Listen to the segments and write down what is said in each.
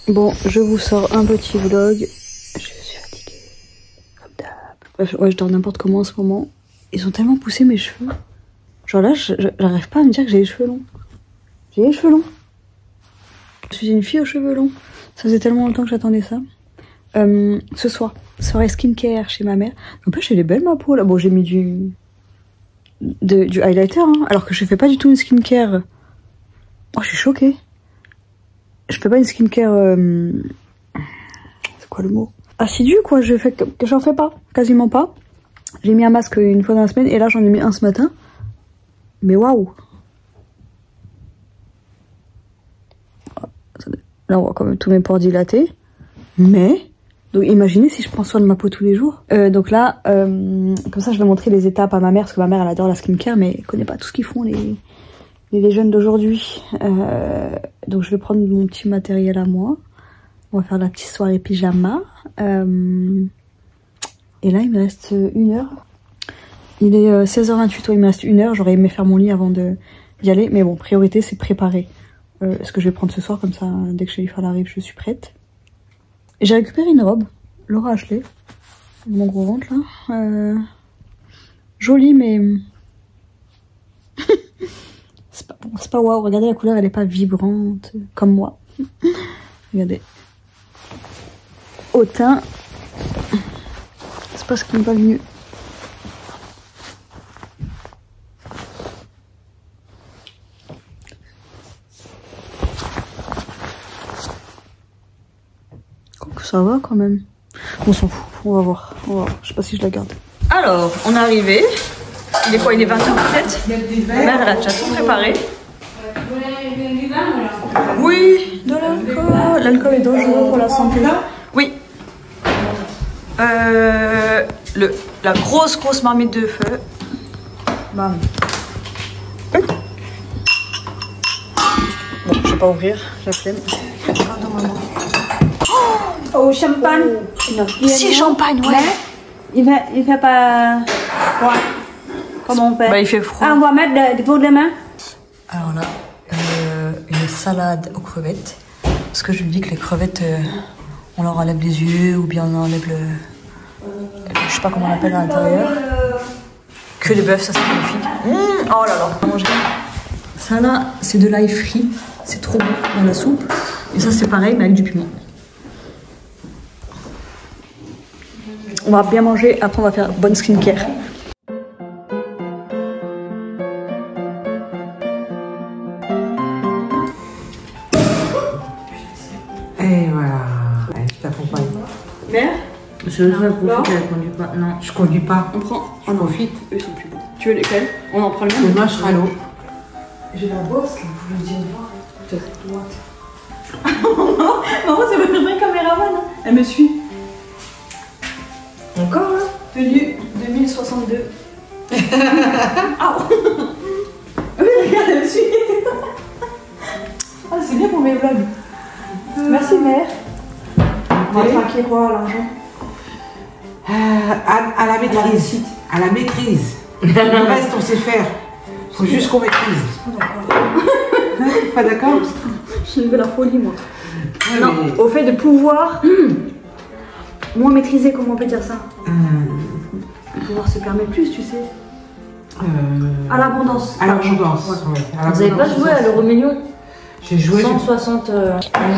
Bon, je vous sors un petit vlog. Je suis fatiguée. Comme d'hab. Bref, ouais, je dors n'importe comment en ce moment. Ils ont tellement poussé mes cheveux. Genre là, j'arrive pas à me dire que j'ai les cheveux longs. J'ai les cheveux longs. Je suis une fille aux cheveux longs. Ça faisait tellement longtemps que j'attendais ça. Ce soir, soirée skincare chez ma mère. En plus, elle est belle ma peau là. Bon, j'ai mis du highlighter, hein, alors que je fais pas du tout une skincare. Oh, je suis choquée. Je fais pas une skincare. C'est quoi le mot? Assidue quoi. J'en fais pas, quasiment pas. J'ai mis un masque une fois dans la semaine et là j'en ai mis un ce matin. Mais waouh. Là on voit quand même tous mes pores dilatés. Mais donc imaginez si je prends soin de ma peau tous les jours. Donc là, comme ça je vais montrer les étapes à ma mère parce que ma mère elle adore la skincare mais elle connaît pas tout ce qu'ils font les jeunes d'aujourd'hui. Donc je vais prendre mon petit matériel à moi. On va faire la petite soirée pyjama. Et là il me reste 1 heure. Il est 16h28, il me reste 1 heure. J'aurais aimé faire mon lit avant d'y aller. Mais bon, priorité c'est préparer ce que je vais prendre ce soir. Comme ça, dès que Shalifa arrive, je suis prête. J'ai récupéré une robe, Laura Ashley. Mon gros ventre là. Jolie mais... c'est pas waouh. Regardez la couleur, elle est pas vibrante comme moi. Regardez. Au teint. C'est pas ce qui me va le mieux. Ça va quand même. On s'en fout, on va voir. Je sais pas si je la garde. Alors, on est arrivé. Il est quoi? Il est 20h peut-être. Ma mère, elle a déjà tout préparé. Oui, de l'alcool. L'alcool est dangereux pour la santé. Oui. La grosse marmite de feu. Bam. Bon, je vais pas ouvrir, la flemme. Pardon, maman. Au champagne. Si, champagne, ouais. Mais il fait pas froid. Comment on fait? Bah, il fait froid. Ah, on va mettre des pots de main. Alors là, une salade aux crevettes. Parce que je lui dis que les crevettes, on leur enlève les yeux ou bien on enlève je sais pas comment on appelle à l'intérieur. Que le bœuf, ça c'est magnifique. Oh là là, manger. Ça là, c'est de l'ail frit. C'est trop bon dans la soupe. Et ça c'est pareil, mais avec du piment. On va bien manger, après on va faire bonne skincare. Et voilà, allez, je t'accompagne. Mère? Je veux profiter, elle conduit pas. Non, je conduis pas. On prend. Je profite. Eux ils sont plus beaux. Tu veux lesquels? On en prend le même? Moi, je serai à l'eau. J'ai la bosse là, vous le dire droit. Droite. Maman, c'est votre vraie caméraman. Hein. Elle me suit. Encore là? Tenue 2062. Ah oui, regarde, elle me suit. Ah, c'est bien pour mes vlogs. Merci, mère. On va traquer quoi, l'argent? À la maîtrise. À la maîtrise. Le reste, on sait faire. Faut juste qu'on maîtrise. Pas d'accord? J'ai eu la folie, moi. Ouais, non, mais... au fait de pouvoir moins maîtriser, comment on peut dire ça? Pouvoir se permettre plus, tu sais. À l'abondance. À l'abondance. Ouais. Ouais. Vous avez pas joué à l'euro million? J'ai joué. 160.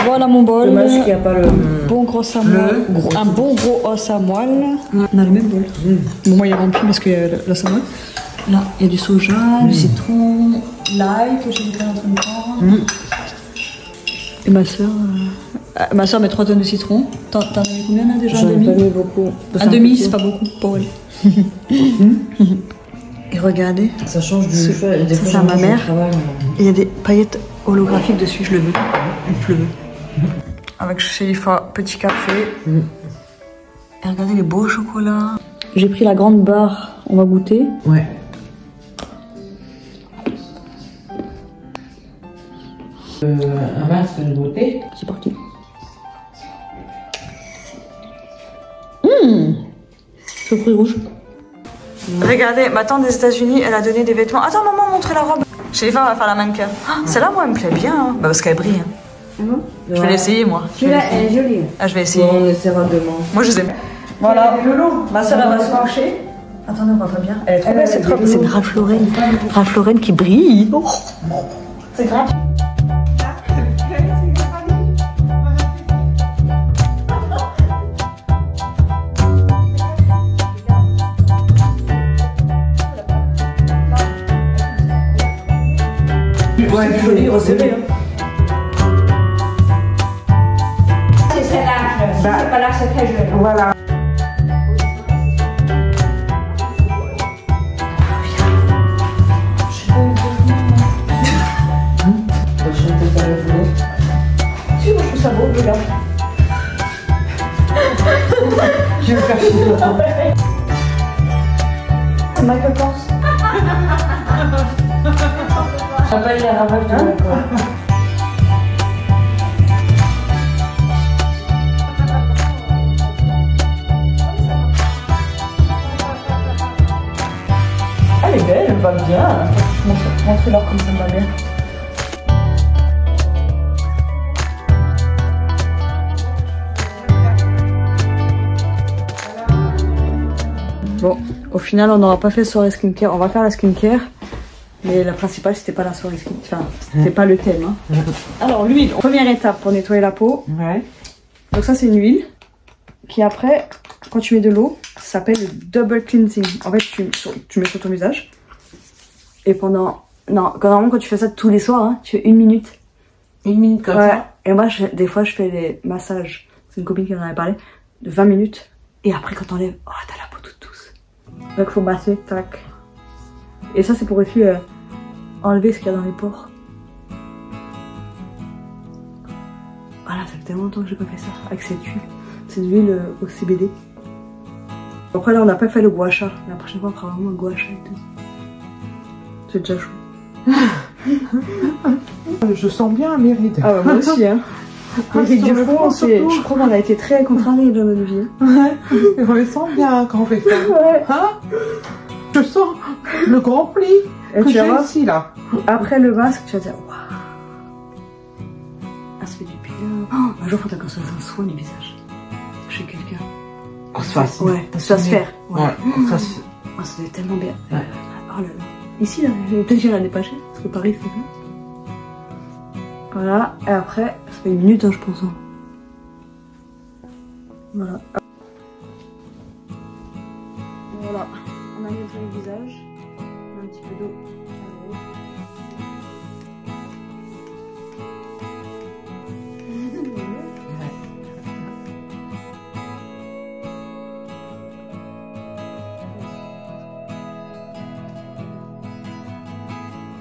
Voilà mon bol. Dommage qu'il n'y a pas le. Bon gros à moelle. Un bon gros os à moelle. On a le même bol. Bon, moi il est rempli parce qu'il y a l'os à moelle. Là, il y a du soja, du citron, l'ail que j'ai mis en train de prendre. Et ma soeur met 3 tonnes de citron. T'en as mis combien là déjà? J'en ai pas mis beaucoup. Un demi, c'est pas beaucoup pour elle. Et regardez. Ça change du fait. Ça, c'est à ma mère. Il y a des paillettes holographiques dessus, je le veux. Je le veux. Avec Shalifa, petit café. Et regardez les beaux chocolats. J'ai pris la grande barre, on va goûter. Ouais. Un masque de beauté. C'est parti. C'est fruits rouges. Regardez, ma tante des États-Unis, elle a donné des vêtements. Attends, maman, montre la robe. Shalifa va faire la mannequin. Celle-là, moi, elle me plaît bien. Hein. Bah, parce qu'elle brille. Hein. Je vais l'essayer moi. Celui-là, elle est jolie. Ah, je vais essayer. Bon, on essaiera demain. Moi je les aime. Voilà. Ma soeur elle va se pencher. Attendez, on voit pas bien. Elle est trop belle cette robe. C'est une Ralph Lauren. Ralph Lauren qui brille. Oh. C'est grave. Ouais, C'est joli, resserré. C'est large. Si c'est pas large, c'est très joli. Voilà. Si, moi je trouve ça beau, regarde. Je vais me faire chier. C'est Michael Kors. Ça va les ravages de Michael. Elle est belle, elle va bien. Montrez-leur comme ça me va bien. Bon, au final, on n'aura pas fait soirée skincare. On va faire la skincare. Mais la principale, c'était pas la soirée skincare. Enfin, c'était pas le thème. Hein. Alors, l'huile. Première étape pour nettoyer la peau. Ouais. Donc ça, c'est une huile qui après, quand tu mets de l'eau, ça s'appelle le double cleansing. En fait, tu mets sur ton visage. Et pendant... Non, normalement, quand tu fais ça tous les soirs, hein, tu fais 1 minute. 1 minute comme Ouais. ça. Et moi, des fois, je fais des massages. C'est une copine qui en avait parlé. De 20 minutes. Et après, quand t'enlèves, oh, t'as la peau toute douce. Donc, faut masser, tac. Et ça, c'est pour aussi enlever ce qu'il y a dans les pores. Voilà, ça fait tellement longtemps que j'ai pas fait ça. Avec cette huile. Cette huile au CBD. Après, là, on n'a pas fait le gua sha. La prochaine fois, on fera vraiment un gua sha et tout. C'est déjà chaud. Je sens bien mes rides. Ah ouais, moi aussi, hein. Les rides sur du le front, front, surtout. je crois qu'on a été très contrariés dans notre vie. Ouais. Je me sens bien quand on fait ça. Ouais. Hein? Je sens le grand pli Et que tu vas j'ai voir, ici là. après le masque, tu vas dire waouh. Ah, ça fait du bien. Oh, un jour, faut qu'on se fasse un soin du visage. Chez quelqu'un. On se fasse. Ouais, ça se faire. Ouais. Ça se... Oh, ça fait tellement bien. Ouais. Oh là là. Ici, là, peut-être j'irai dépêcher. Parce que Paris, c'est ça. Voilà. Et après, ça fait 1 minute, hein, je pense. Hein. Voilà. Voilà. On a mis sur le visage. On a un petit peu d'eau.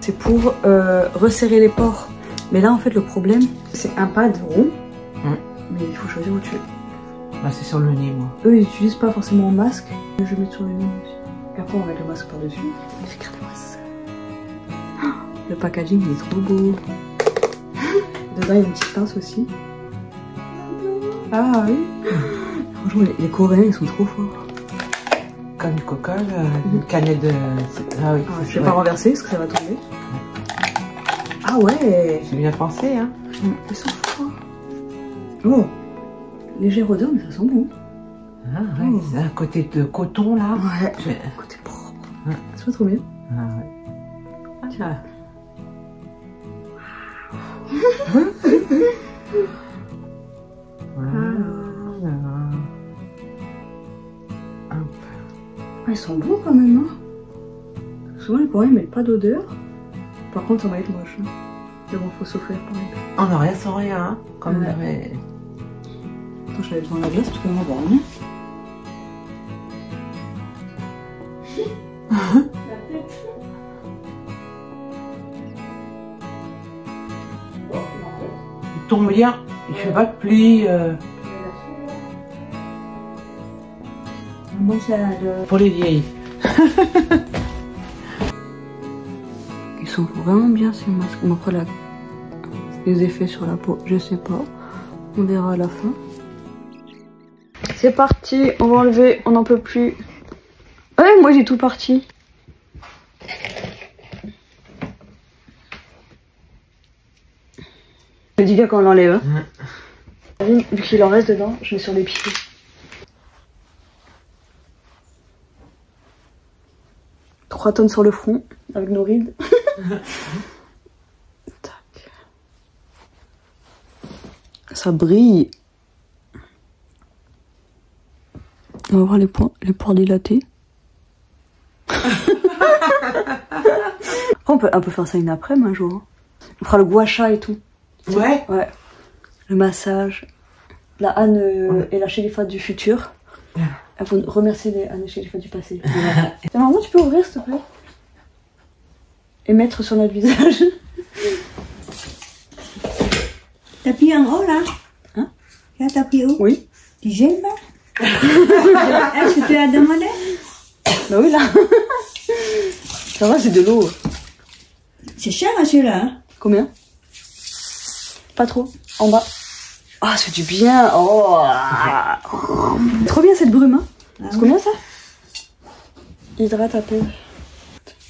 C'est pour resserrer les pores. Mais là, en fait, le problème, c'est un pad rond. Mais il faut choisir où tu veux. Bah, c'est sur le nez, moi. Eux, ils n'utilisent pas forcément un masque. Je vais mettre sur le nez aussi. Et après, on va mettre le masque par-dessus. Regardez-moi ça. Oh, le packaging, il est trop beau. Dedans, il y a une petite pince aussi. Ah oui. Franchement, les Coréens, ils sont trop forts. Comme du coca, une canette de... Ah oui. Ah, je vais pas renverser parce que ça va tomber. Ah ouais. J'ai bien pensé, hein. Ils sont forts. Oh. Léger odeur, mais ça sent bon. Ah, ouais. Oh. C'est un côté de coton, là. Ouais. J'ai- Côté propre. Ouais. C'est pas trop bien. Ah, ouais. Ah, tiens. Voilà. Ah, ils sont beaux quand même, hein. Souvent les Coréens ils mettent pas d'odeur. Par contre, ça va être moche. Hein. Mais bon, faut souffrir pour les gars. On n'a rien sans rien, hein. Comme Ouais. avait... Attends, je vais aller devant la glace parce que là, on va voir rien. Il tombe bien. Il fait pas de plis. Bon, c'est de... Pour les vieilles. Ils sont vraiment bien ces masques. Bon, après, les effets sur la peau, je sais pas. On verra à la fin. C'est parti, on va enlever, on n'en peut plus. Ouais, moi j'ai tout parti. Je dis du bien quand on l'enlève. Vu qu'il en reste dedans, je mets sur les pieds. « 3 tonnes sur le front, avec nos rides. » Ça brille. On va voir les pores dilatés. On peut faire ça une après-midi un jour. On fera le gua sha et tout. Ouais. Ouais. Le massage. La Anne et la Shelifa du futur. Elles vont remercier les Anne et Shelifa du passé. Maman, tu peux ouvrir s'il te plaît? Et mettre sur notre visage. T'as pris un gros là? Hein? Là, t'as pris où? Oui. Tu gênes là? Est-ce que tu l'as demandé? Bah oui là. Ça va, c'est de l'eau. C'est cher hein, celui-là. Hein? Combien? Pas trop. En bas. Ah, c'est du bien. Oh. Trop bien cette brume. Hein. Ah, c'est combien ça? Hydrate à peu.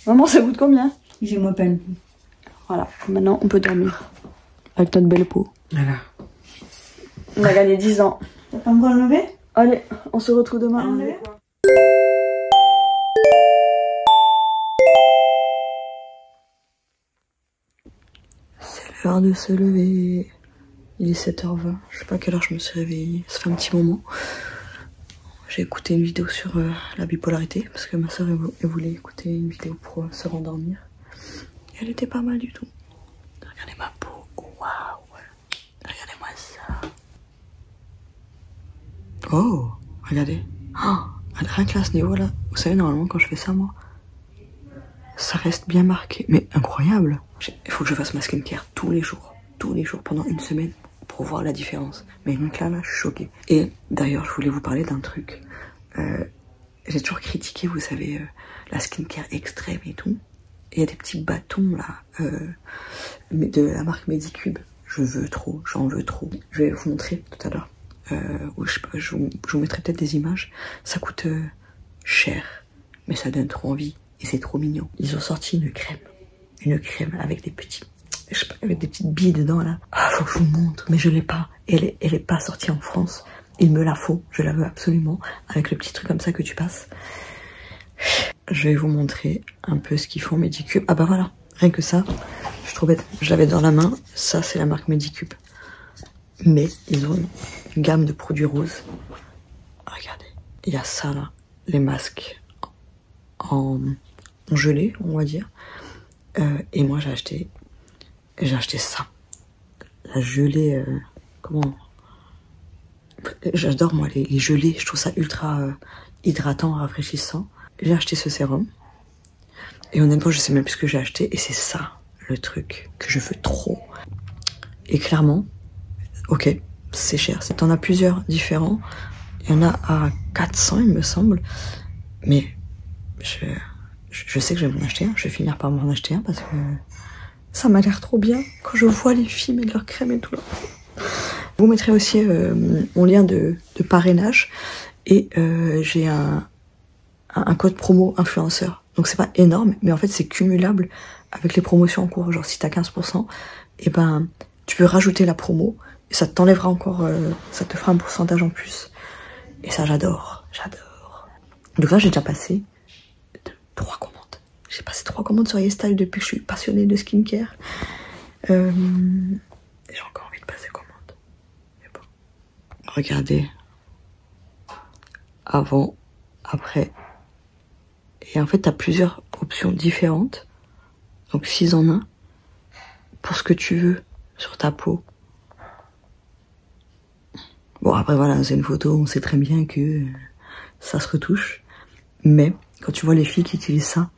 Maman, ça coûte combien? Je me peine. Voilà, maintenant on peut dormir. Avec notre belle peau. Voilà. On a gagné 10 ans. T'as pas encore enlevé? Allez, on se retrouve demain. Enlevé? C'est l'heure de se lever. Il est 7h20. Je sais pas à quelle heure je me suis réveillée. Ça fait un petit moment. J'ai écouté une vidéo sur la bipolarité. Parce que ma soeur elle voulait écouter une vidéo pour se rendormir. Elle était pas mal du tout. Regardez ma peau. Waouh. Regardez-moi ça. Oh, regardez. Oh, rien que là, à ce niveau-là. Vous savez, normalement, quand je fais ça, moi, ça reste bien marqué. Mais incroyable. Il faut que je fasse ma skincare tous les jours, pendant une semaine, pour voir la différence. Mais donc là, je suis choquée. Et d'ailleurs, je voulais vous parler d'un truc. J'ai toujours critiqué, vous savez, la skincare extrême et tout. Et il y a des petits bâtons, là, de la marque Medicube. Je veux trop, j'en veux trop. Je vais vous montrer tout à l'heure. Je vous mettrai peut-être des images. Ça coûte cher, mais ça donne trop envie. Et c'est trop mignon. Ils ont sorti une crème avec des petits, je sais pas, avec des petites billes dedans là. Ah, faut que je vous montre, mais je l'ai pas. Elle est pas sortie en France. Il me la faut, je la veux absolument. Avec le petit truc comme ça que tu passes. Je vais vous montrer un peu ce qu'ils font Medicube. Ah bah voilà, rien que ça, je suis trop bête. Je l'avais dans la main. Ça c'est la marque Medicube. Mais ils ont une gamme de produits roses. Regardez, il y a ça là, les masques en gelée, on va dire. Et moi j'ai acheté ça, la gelée. Comment? J'adore moi les gelées. Je trouve ça ultra hydratant, rafraîchissant. J'ai acheté ce sérum. Et honnêtement, je sais même plus ce que j'ai acheté. Et c'est ça le truc que je veux trop. Et clairement. Ok, c'est cher. T'en as plusieurs différents. Il y en a à 400, il me semble. Mais je sais que je vais m'en acheter un. Je vais finir par m'en acheter un parce que ça m'a l'air trop bien. Quand je vois les filles et leur crème et tout là. Je vous mettrai aussi mon lien de parrainage. Et j'ai un code promo influenceur. Donc c'est pas énorme, mais en fait c'est cumulable avec les promotions en cours. Genre si t'as 15%, et ben tu peux rajouter la promo. Et ça t'enlèvera encore, ça te fera un pourcentage en plus. Et ça, j'adore. Donc là, j'ai déjà passé 3 commandes. J'ai passé 3 commandes sur YesStyle depuis que je suis passionnée de skincare. J'ai encore envie de passer commande. Mais bon. Regardez. Avant, après. Et en fait, t'as plusieurs options différentes. Donc 6 en 1. Pour ce que tu veux sur ta peau. Bon, après voilà, c'est une photo, on sait très bien que ça se retouche. Mais quand tu vois les filles qui utilisent ça,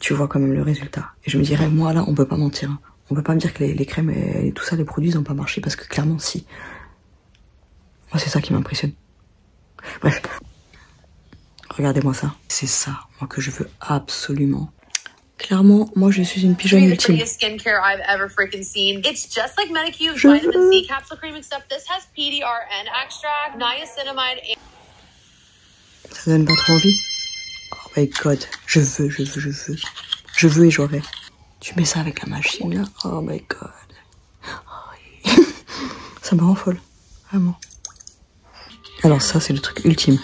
tu vois quand même le résultat. Et je me dirais, moi là, on peut pas mentir. On peut pas me dire que les crèmes et tout ça, les produits, ils ont pas marché, parce que clairement, si. Moi, c'est ça qui m'impressionne. Bref. Regardez-moi ça. C'est ça, moi, que je veux absolument. Clairement, moi je suis une pigeonne ultime. Skincare I've ever freaking seen. It's just like Medicube vitamin C capsule cream and stuff. This has PDRN extract, niacinamide. Ça donne pas trop envie. Oh my god, je veux et j'aurai. Tu mets ça avec la machine là. Oh my god. Oh. Ça me rend folle. Vraiment. Alors ça, c'est le truc ultime.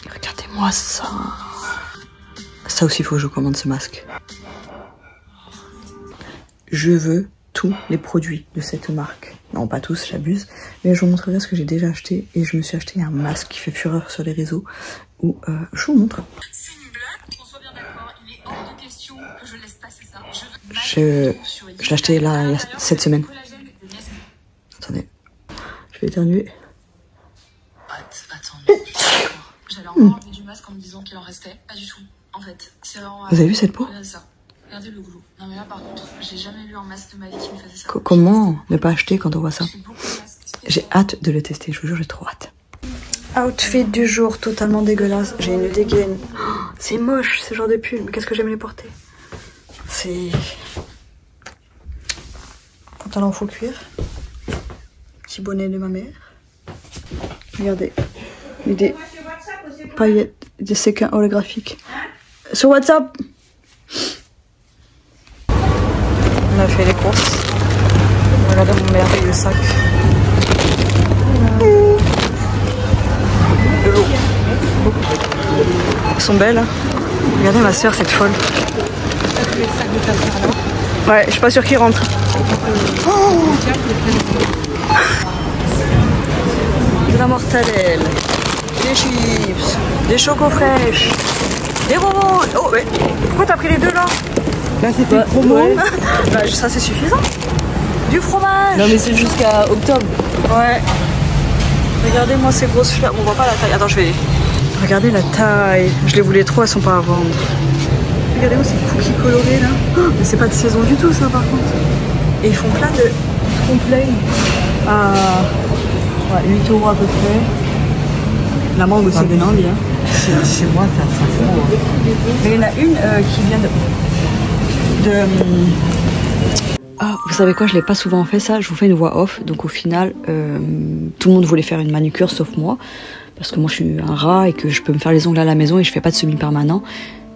Regardez-moi ça. Ça aussi, il faut que je commande ce masque. Je veux tous les produits de cette marque. Non, pas tous, j'abuse. Mais je vous montrerai ce que j'ai déjà acheté. Et je me suis acheté un masque qui fait fureur sur les réseaux. Où je vous montre. C'est une blague, on soit bien d'accord. Il est hors de question que je laisse passer ça. Je l'ai acheté là, il y a cette semaine. Attendez. Je vais éternuer. Attends. J'allais encore enlever du masque en me disant qu'il en restait. Pas du tout. En fait, c'est vraiment... Vous avez vu cette peau? Regardez ça. Regardez le goulot. Non mais là par contre, j'ai jamais vu un masque de ma vie qui me faisait ça. Comment ne pas acheter quand on voit ça? J'ai hâte de le tester, je vous jure, j'ai trop hâte. Outfit du jour, totalement dégueulasse. J'ai une dégaine. Oh, c'est moche ce genre de pull, mais qu'est-ce que j'aime les porter? C'est... pantalon faux cuir. Petit bonnet de ma mère. Regardez. Des paillettes, des séquins holographiques. Sur WhatsApp. On a fait les courses. Regardez mon merveilleux sac. De l'eau. Elles sont belles. Regardez ma soeur, cette folle. Ouais, je suis pas sûre qu'il rentre. Oh, de la mortadelle, des chips, des chocos fraîches, des bonbons. Oh, mais pourquoi t'as pris les deux là? Là, c'était promo. Ouais. Bah, ça, c'est suffisant. Du fromage. Non, mais c'est jusqu'à octobre. Ouais. Regardez-moi ces grosses fleurs. On voit pas la taille. Attends, je vais. Regardez la taille. Je les voulais trop, elles sont pas à vendre. Regardez-moi ces cookies colorés là. Oh, mais c'est pas de saison du tout, ça, par contre. Et ils font plein de trompe-l'œil à 8 € à peu près. La mangue aussi, de envie. Hein. Chez moi, ça se Mais il y en a une qui vient de... Ah, vous savez quoi, je l'ai pas souvent fait ça, je vous fais une voix off, donc au final, tout le monde voulait faire une manucure sauf moi, parce que moi je suis un rat et que je peux me faire les ongles à la maison et je fais pas de semi-permanent.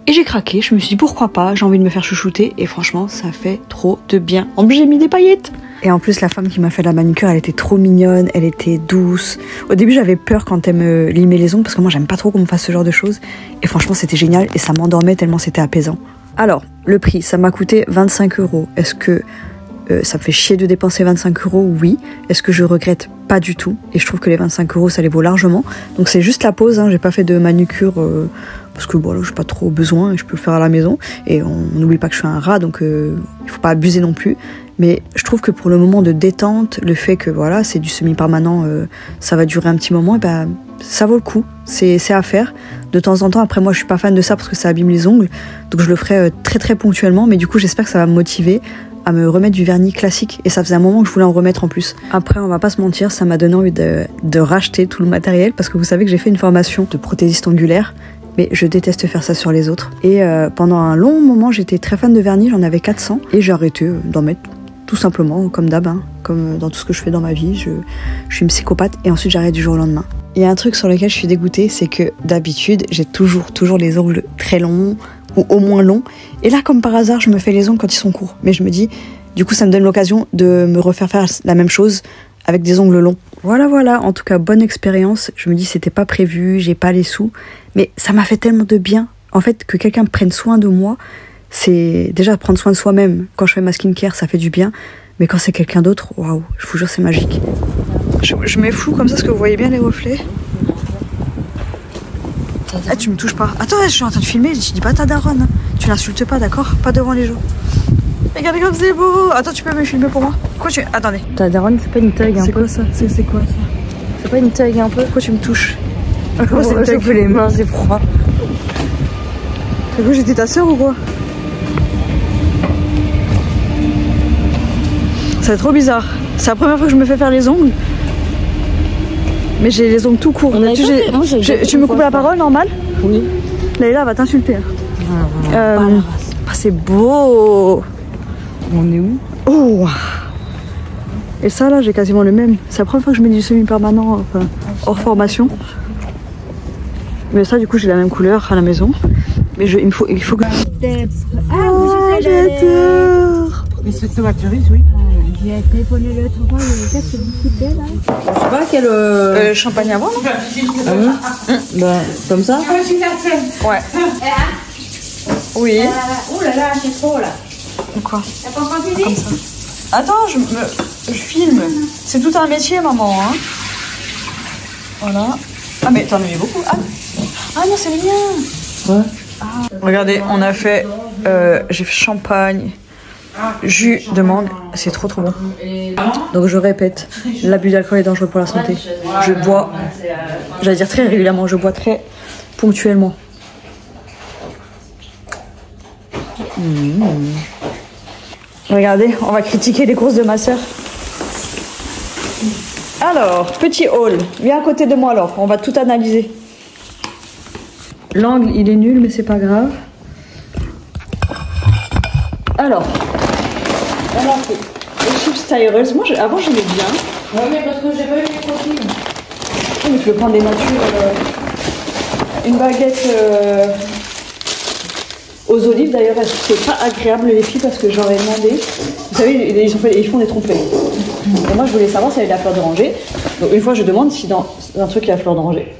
Et j'ai craqué, je me suis dit pourquoi pas, j'ai envie de me faire chouchouter et franchement ça fait trop de bien. En plus j'ai mis des paillettes. Et en plus la femme qui m'a fait la manucure, elle était trop mignonne, elle était douce. Au début j'avais peur quand elle me limait les ongles parce que moi j'aime pas trop qu'on me fasse ce genre de choses. Et franchement c'était génial et ça m'endormait tellement c'était apaisant. Alors, le prix, ça m'a coûté 25 €. Est-ce que ça me fait chier de dépenser 25 €? Oui. Est-ce que je regrette? Pas du tout. Et je trouve que les 25 € ça les vaut largement. Donc c'est juste la pause, hein. J'ai pas fait de manucure parce que bon, là, j'ai pas trop besoin et je peux le faire à la maison. Et on n'oublie pas que je suis un rat, donc il faut pas abuser non plus. Mais je trouve que pour le moment de détente, le fait que voilà, c'est du semi-permanent, ça va durer un petit moment, et ben ça vaut le coup. C'est à faire. De temps en temps, après moi je suis pas fan de ça parce que ça abîme les ongles. Donc je le ferai très très ponctuellement, mais du coup j'espère que ça va me motiver à me remettre du vernis classique. Et ça faisait un moment que je voulais en remettre en plus. Après, on va pas se mentir, ça m'a donné envie de racheter tout le matériel parce que vous savez que j'ai fait une formation de prothésiste ongulaire. Mais je déteste faire ça sur les autres. Et pendant un long moment, j'étais très fan de vernis, j'en avais 400. Et j'ai arrêté d'en mettre tout simplement, comme d'hab, hein, comme dans tout ce que je fais dans ma vie. Je suis une psychopathe et ensuite j'arrête du jour au lendemain. Il y a un truc sur lequel je suis dégoûtée, c'est que d'habitude, j'ai toujours les ongles très longs ou au moins longs. Et là, comme par hasard, je me fais les ongles quand ils sont courts. Mais je me dis, du coup, ça me donne l'occasion de me refaire faire la même chose avec des ongles longs. Voilà, en tout cas, bonne expérience. Je me dis, c'était pas prévu, j'ai pas les sous. Mais ça m'a fait tellement de bien. En fait, que quelqu'un prenne soin de moi, c'est déjà prendre soin de soi-même. Quand je fais ma skincare, ça fait du bien. Mais quand c'est quelqu'un d'autre, waouh, je vous jure, c'est magique. Je mets flou comme ça, parce que vous voyez bien les reflets. Ah, tu me touches pas. Attends, je suis en train de filmer, je dis pas ta daronne. Tu l'insultes pas, d'accord? Pas devant les gens. Regardez comme c'est beau. Attends, tu peux me filmer pour moi? Quoi tu... Attendez. Ta daronne, c'est pas une tag un peu? C'est quoi ça? C'est quoi ça? C'est pas une tag un peu? Pourquoi tu me touches? Pourquoi c'est une tag? Les mains, c'est froid. T'as cru que j'étais ta sœur ou quoi? C'est trop bizarre. C'est la première fois que je me fais faire les ongles. Mais j'ai les ongles tout courts. Tu me coupes la parole, normal? Oui. Laïla va t'insulter. C'est beau. On est où? Oh. Et ça là, j'ai quasiment le même. C'est la première fois que je mets du semi-permanent, enfin, hors formation. Mais ça, du coup, j'ai la même couleur à la maison. Mais il faut que... Mais cette tomaterie, oui. J'ai téléphoné l'autre fois, qu'est-ce que vous foutez là? Je sais pas quel Champagne avant, non? Ah bon? Bah, comme ça? Ouais. Oui. Oh là là, c'est trop là. Quoi? T'as pas continué? Comme ça. Attends, je filme. C'est tout un métier, maman. Hein. Voilà. Ah, mais t'en as mis beaucoup. Ah non, c'est le mien. Ouais. Ah. Regardez, on a fait. J'ai fait champagne, jus de mangue. C'est trop trop bon. Donc je répète, l'abus d'alcool est dangereux pour la santé. Je bois, j'allais dire très régulièrement, je bois très ponctuellement. Regardez, on va critiquer les courses de ma soeur. Alors, petit haul. Viens à côté de moi alors, on va tout analyser. L'angle, il est nul, mais c'est pas grave. Alors, on a fait les chips Tyrells. Moi, avant, j'aimais bien. Ouais, mais parce que j'ai pas eu mes profils. Oh, mais tu veux prendre des natures. Une baguette aux olives, d'ailleurs, c'est pas agréable les filles parce que j'aurais demandé. Vous savez, ils font des trompettes. Et moi, je voulais savoir si elle avait la fleur d'oranger. Donc, une fois, je demande si dans un truc il y a la fleur d'oranger.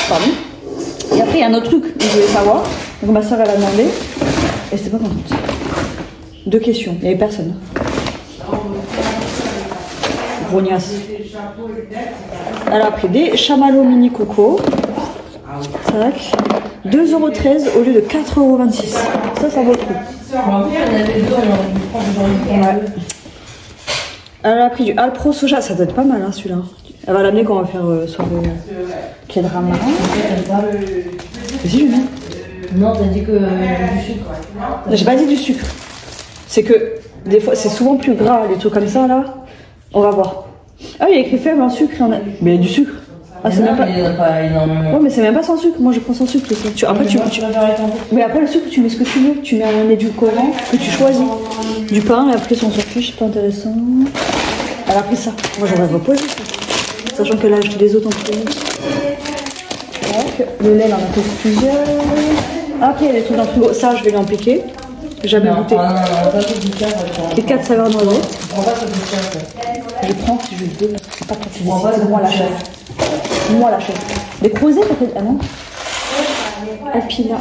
Pardon. Et après, il y a un autre truc que je voulais savoir. Donc, ma soeur, elle a demandé. Et c'était pas contente. 2 questions. Il n'y avait personne. Grognasse. Elle a pris des chamallows mini coco. Tac. 2,13 € au lieu de 4,26 €. Ça vaut le coup. Ouais. Elle a pris du Alpro Soja. Ça doit être pas mal, hein, celui-là. Elle va l'amener quand on va faire soirée Kédrama. Mais si, je viens. Non, t'as dit que du sucre. J'ai pas dit du sucre. C'est que des fois, c'est souvent plus gras, les trucs comme ça là. On va voir. Ah, il y a écrit faible en sucre. Mais il y a du sucre. Ah, c'est même pas. Ouais, mais c'est même pas sans sucre. Moi, je prends sans sucre. Après, mais après, le sucre, tu mets ce que tu veux. Tu mets un édulcorant que tu choisis. Du pain, et après, si on s'en fiche, c'est pas intéressant. Elle a pris ça. Moi, j'aurais reposé ça. Sachant qu'elle a acheté des autres en plus. Le lait, elle en a fait plusieurs. Après, il y a des trucs dans le frigo. Ça, je vais lui en piquer. J'ai jamais goûté. Les 4 saveurs noisettes. Je prends si je veux. C'est pas quand tu vois. C'est moi la chef. Moi la chef. Les creusets, peut-être. Ah non. Alpina.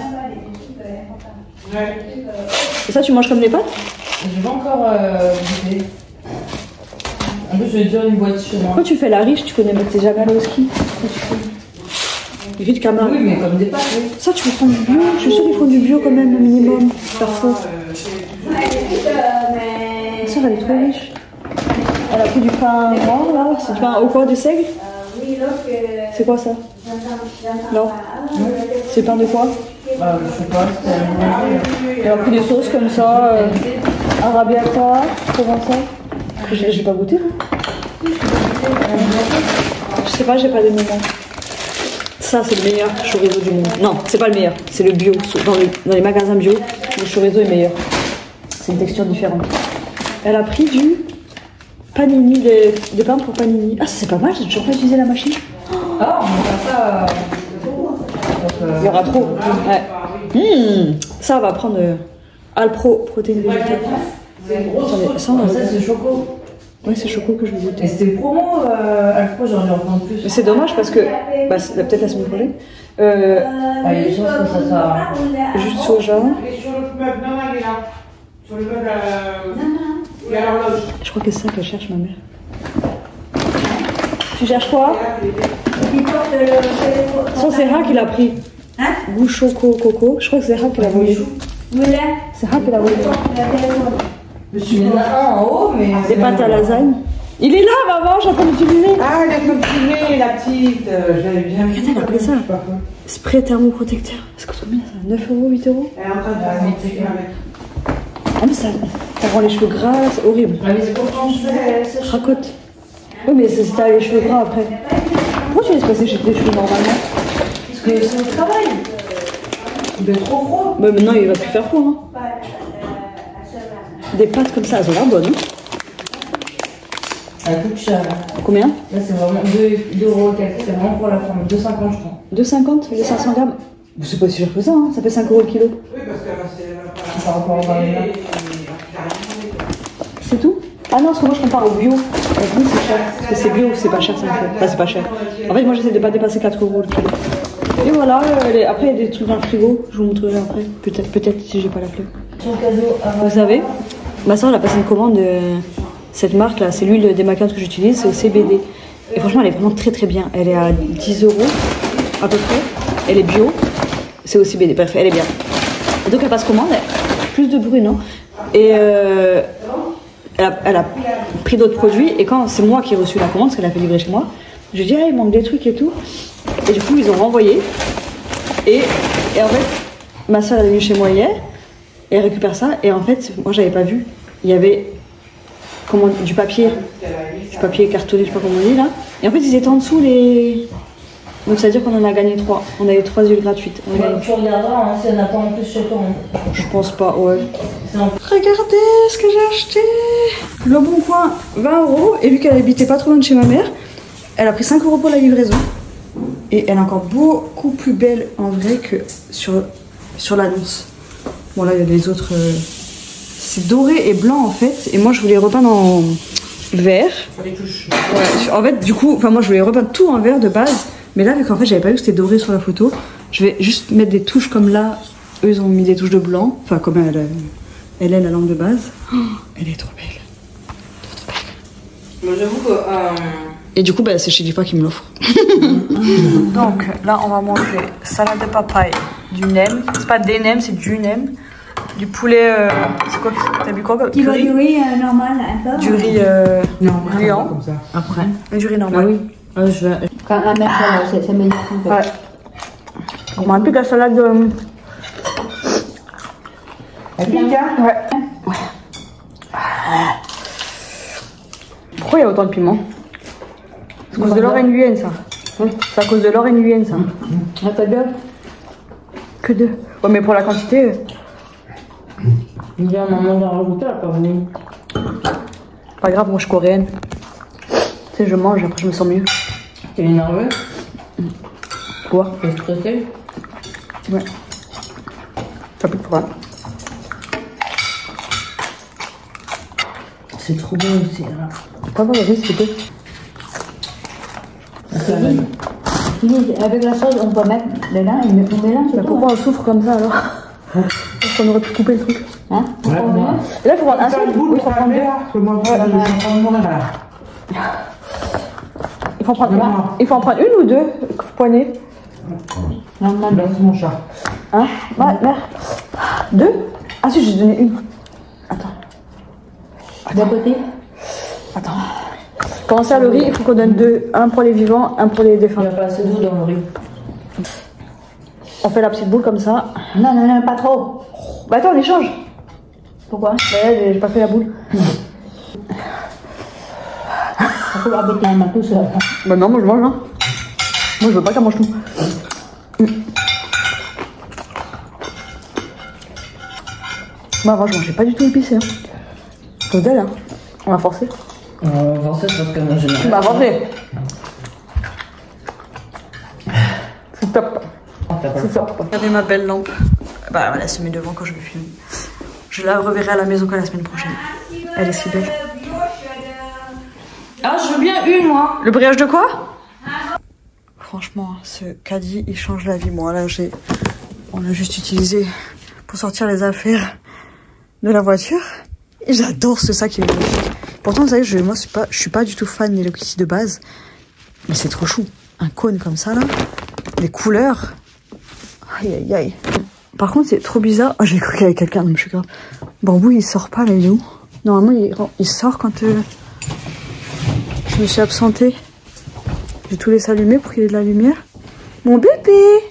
Et ça, tu manges comme les pâtes? Je vais encore goûter. En plus, je vais dire une boîte chez moi. Quand tu fais la riche, tu connais mettre tes jamais allé au ski. Vite Camara. Oui, mais comme des pâtes, oui. Ça, tu peux prendre du bio. Je suis sûre qu'ils font du bio quand même, au minimum. Parfois. Ma soeur, elle est trop riche. Elle a pris du pain noir, là. C'est du pain au quoi, du seigle? C'est quoi ça? Non. C'est pain de quoi? Je sais pas, Elle a pris des sauces comme ça. Arabiata, provençal. J'ai pas goûté, non? Je sais pas, j'ai pas de moment. Ça, c'est le meilleur chorizo du monde. Non, c'est pas le meilleur. C'est le bio. Dans les magasins bio, le chorizo est meilleur. C'est une texture différente. Elle a pris du panini, des pains pour panini. Ah, ça c'est pas mal, j'ai toujours pas utilisé la machine. Ah, on va faire ça. Il y aura trop. Ouais. Ça, on va prendre Alpro, protéines végétales. Attendez, ça, on va c'est choco. Ouais, c'est choco que je vais goûter. Et c'était promo, Alpro, j'aurais dû en prendre plus. Mais c'est dommage parce que, bah, peut-être la semaine prochaine. Il y a des chances que ça Jus de soja. Sur le meuble, non, elle est là. Sur le meuble, il y a l'horloge. Je crois que c'est ça que cherche ma mère. Tu cherches quoi? Ça, c'est Ra qui l'a pris. Hein? Goût choco coco. Je crois que c'est Ra qui l'a volé. C'est Ra qui l'a volé. Il y en a un en haut, mais. Des pâtes à lasagne. Il est là, maman, je suis en train d'utiliser. Ah, elle a continué, la petite. Je l'avais bien vu. Elle a pris ça. Spray thermoprotecteur. Ça coûte combien ça? 9 €, 8 €? Elle est en train de faire avec. Ah, mais ça rend les cheveux gras, c'est horrible. Ah, mais c'est pourtant je fais. Racote. Oui, mais c'est t'as les cheveux gras après. Pourquoi tu laisses passer chez tes cheveux normalement? Parce que c'est au travail. Il est trop froid. Mais maintenant, il va plus faire froid. Hein. Des pâtes comme ça, elles ont l'air bonnes. Hein. Elle coûte cher. Combien? Là, c'est vraiment 2 €. C'est vraiment pour la forme. 2,50 je crois. 2,50 les 500 grammes? C'est pas si cher que ça, hein. Ça fait 5 € le kilo. Oui, parce que Par rapport au baril. C'est tout? Ah non, parce que moi je compare au bio. Avec nous c'est cher. Parce que c'est bio, c'est pas cher, ça me fait. Enfin, c'est pas cher. En fait, moi j'essaie de pas dépasser 4 € le kilo. Et voilà, après il y a des trucs dans le frigo, je vous montrerai après. Peut-être si j'ai pas la flemme. Vous savez, ma soeur elle a passé une commande de cette marque là, c'est l'huile démaquillante que j'utilise, c'est au CBD. Et franchement, elle est vraiment très très bien. Elle est à 10 € à peu près. Elle est bio, c'est au CBD, bref, elle est bien. Et donc elle passe commande, plus de bruit, non? Et elle a pris d'autres produits. Et quand c'est moi qui ai reçu la commande, parce qu'elle a fait livrer chez moi, je lui ai dit, ah, il manque des trucs et tout. Et du coup, ils ont renvoyé. Et en fait, ma soeur elle est venue chez moi hier. Et elle récupère ça. Et en fait, moi, j'avais pas vu. Il y avait du papier cartonné, je sais pas comment on dit là. Et en fait, ils étaient en dessous les. Donc ça veut dire qu'on en a gagné 3. On a eu 3 huiles gratuites. Tu regarderas hein, si on n'a pas en plus chez toi. Je pense pas, ouais. Regardez ce que j'ai acheté. Le Bon Coin, 20 €. Et vu qu'elle habitait pas trop loin de chez ma mère, elle a pris 5 € pour la livraison. Et elle est encore beaucoup plus belle en vrai que sur l'annonce. Bon là il y a les autres. C'est doré et blanc en fait. Et moi je voulais repeindre en vert. Ouais, en fait du coup, moi je voulais repeindre tout en vert de base. Mais là vu qu'en fait j'avais pas vu que c'était doré sur la photo, je vais juste mettre des touches comme là. Eux ils ont mis des touches de blanc. Enfin comme elle est la lampe de base. Oh, elle est trop belle. Trop belle. Moi j'avoue que... Et du coup c'est chez Difa qui me l'offre. Donc là on va manger salade de papaye, du nem. C'est pas des nems, c'est du nem. Du poulet, c'est quoi? T'as vu quoi? Tu veux du riz normal un peu? Du riz gluant. Comme ça. Après. Du riz normal. Oui. Je vais... Quand la mère c'est magnifique. Ouais. On m'a plus de la salade de... Ouais. Pourquoi il y a autant de piment? C'est à cause de l'or nguyen ça. C'est à cause de l'or nguyen ça. Ah, t'as deux? Que 2. Ouais mais pour la quantité... Il y a un moment d'en rajouter, elle n'est pas venue. Pas grave, moi je suis coréenne. Tu sais, je mange, après je me sens mieux. T'es énervé? Quoi? T'es stressé? Ouais. T'as plus de problème. C'est trop bon aussi, là. Pas voir le riz, s'il te plaît. Avec la sauce, on peut mettre dedans et on mélange. Mais pourquoi on souffre comme ça alors? Parce qu'on aurait pu couper le truc. Hein? Ouais, Et là, il faut prendre un seul. Oui, il faut prendre 2. Il faut en prendre une ou 2 poignées. Non, non, non. Mon chat. Hein? Ouais, merde. 2? Ah si, j'ai donné une. Attends. D'un côté? Attends. Comment ça, le riz, il faut qu'on donne 2. Un pour les vivants, un pour les défunts. Il n'y a pas assez d'eau dans le riz. On fait la petite boule comme ça. Non, non, non, pas trop. Bah attends, on échange. Pourquoi? Bah j'ai pas fait la boule. On peut avec la main tout seul. Bah non, moi je mange hein. Moi je veux pas qu'elle mange tout. Bah avant je mangeais pas du tout épicé hein. Modèle hein. On va forcer. On va forcer parce que moi je n'ai Bah forcer. C'est top. C'est top. Regardez ma belle lampe. Bah voilà, se met devant quand je me filme. Je la reverrai à la maison que la semaine prochaine. Elle est si belle. Ah, je veux bien une, moi. Le brillage de quoi? Franchement, ce caddie, il change la vie. Moi, là, on l'a juste utilisé pour sortir les affaires de la voiture. Et j'adore ce sac, il est magnifique. Pourtant, vous savez, moi, je suis pas du tout fan des Hello Kitty de base. Mais c'est trop chou. Un cône comme ça, là. Les couleurs. Aïe, aïe, aïe. Par contre, c'est trop bizarre. Oh, j'ai cru qu'il y avait quelqu'un. Non, mais je suis grave. Bambou, il sort pas, là, il est où? Normalement, il sort quand je me suis absentée. J'ai tout laissé allumer pour qu'il y ait de la lumière. Mon bébé!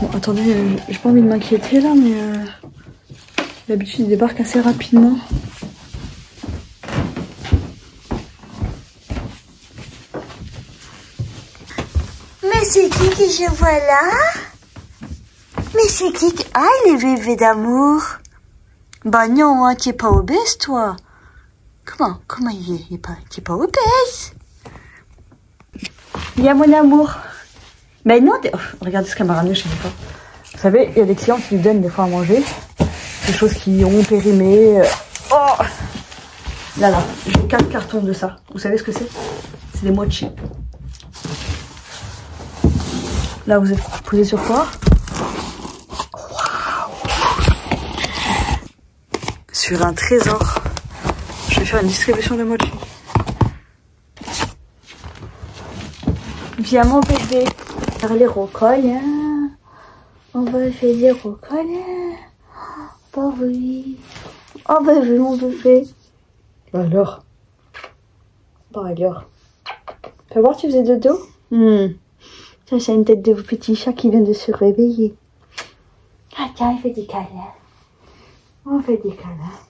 Bon, attendez, j'ai pas envie de m'inquiéter là, mais d'habitude il débarque assez rapidement. Mais c'est qui que je vois là? Mais c'est qui que... Ah, les bébés d'amour! Bah non, hein, t'es pas obèse, toi. Comment il est pas... T'es pas obèse. Il y a mon amour. Ben non, regardez ce qu'elle m'a ramené chez moi. Vous savez, il y a des clients qui lui donnent des fois à manger. des choses qui ont périmé. Oh là, j'ai 4 cartons de ça. Vous savez ce que c'est? C'est des mochi. Là, vous êtes posé sur quoi? Sur un trésor. Je vais faire une distribution de mochi. Viens mon bébé. Faire les rocoles. On va faire des rocoles. Oh oui. Oh bah oui mon bébé. Bah alors. Bah alors. Fais voir tu faisais dodo. Ça c'est une tête de petit chat qui vient de se réveiller. Ah tiens il fait des câlins. On fait des câlins.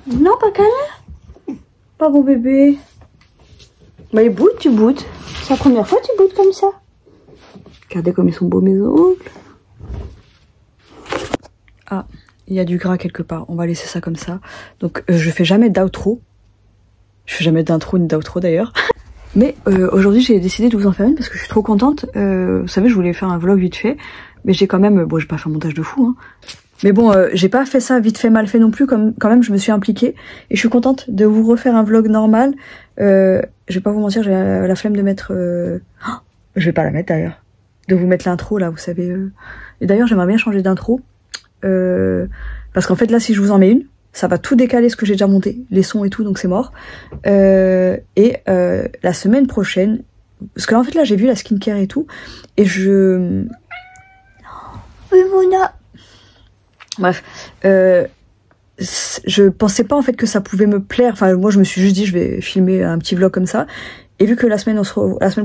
Non, pas câlin. Pas mon bébé. Bah il boude, tu boudes. C'est la première fois que tu boudes comme ça. Regardez comme ils sont beaux mes ongles. Ah, il y a du gras quelque part. On va laisser ça comme ça. Donc je fais jamais d'outro. Je fais jamais d'intro ni d'outro d'ailleurs. Mais aujourd'hui j'ai décidé de vous en faire une parce que je suis trop contente. Vous savez je voulais faire un vlog vite fait. Mais j'ai quand même... Bon j'ai pas fait un montage de fou hein. Mais bon, j'ai pas fait ça vite fait mal fait non plus, quand même je me suis impliquée. Et je suis contente de vous refaire un vlog normal. Je vais pas vous mentir, j'ai la flemme de mettre... Oh, je vais pas la mettre d'ailleurs. De vous mettre l'intro là, vous savez. Et d'ailleurs j'aimerais bien changer d'intro. Parce qu'en fait là si je vous en mets une, ça va tout décaler ce que j'ai déjà monté. Les sons et tout, donc c'est mort. Et la semaine prochaine... Parce que là en fait là j'ai vu la skincare et tout. Et je... Oui Mona. Bref, je pensais pas en fait que ça pouvait me plaire. Enfin, moi je me suis juste dit je vais filmer un petit vlog comme ça. Et vu que la semaine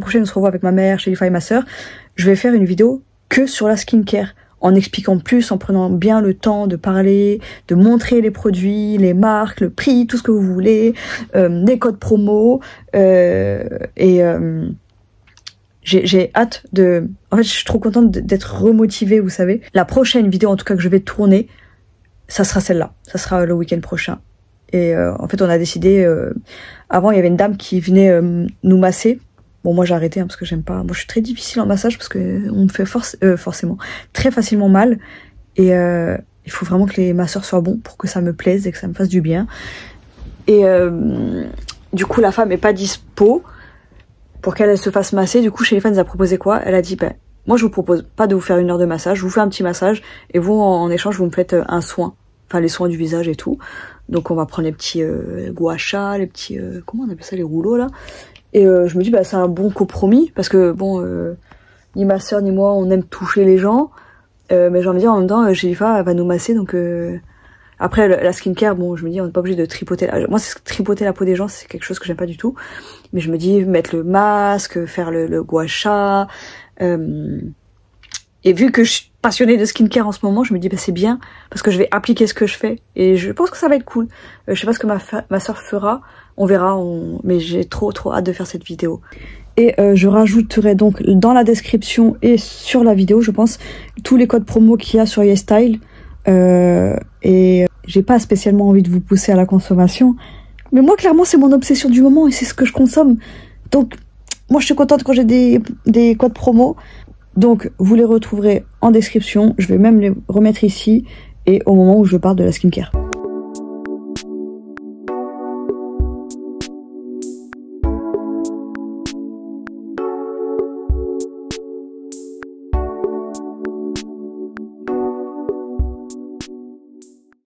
prochaine on se revoit avec ma mère, Shelifa et ma sœur, je vais faire une vidéo que sur la skincare, en expliquant plus, en prenant bien le temps de parler, de montrer les produits, les marques, le prix, tout ce que vous voulez, les codes promo j'ai hâte de... En fait, je suis trop contente d'être remotivée, vous savez. La prochaine vidéo, en tout cas, que je vais tourner, ça sera celle-là. Ça sera le week-end prochain. Et en fait, on a décidé... Avant, il y avait une dame qui venait nous masser. Bon, moi, j'ai arrêté, hein, parce que j'aime pas... Moi, je suis très difficile en massage, parce que on me fait forcément très facilement mal. Et il faut vraiment que les masseurs soient bons pour que ça me plaise et que ça me fasse du bien. Et du coup, la femme est pas dispo... pour qu'elle se fasse masser. Du coup, Shelifa nous a proposé quoi? Elle a dit, ben, moi je vous propose pas de vous faire 1 heure de massage, je vous fais un petit massage, et vous, en échange, vous me faites un soin. Enfin, les soins du visage et tout. Donc on va prendre les petits gua sha, les petits... comment on appelle ça, les rouleaux, là. Et je me dis, bah c'est un bon compromis, parce que, bon, ni ma soeur ni moi, on aime toucher les gens. Mais j'ai envie de dire, en même temps, Shelifa, elle va nous masser, donc... Après, la skincare, bon, je me dis, on n'est pas obligé de tripoter. Moi, tripoter la peau des gens, c'est quelque chose que j'aime pas du tout. Mais je me dis, mettre le masque, faire le gua sha. Et vu que je suis passionnée de skincare en ce moment, je me dis, bah, c'est bien, parce que je vais appliquer ce que je fais. Et je pense que ça va être cool. Je sais pas ce que ma soeur fera. On verra. Mais j'ai trop hâte de faire cette vidéo. Et je rajouterai donc dans la description et sur la vidéo, je pense, tous les codes promo qu'il y a sur YesStyle. Et j'ai pas spécialement envie de vous pousser à la consommation, mais moi clairement c'est mon obsession du moment et c'est ce que je consomme, donc moi je suis contente quand j'ai des codes promo. Donc vous les retrouverez en description, je vais même les remettre ici et au moment où je parle de la skincare.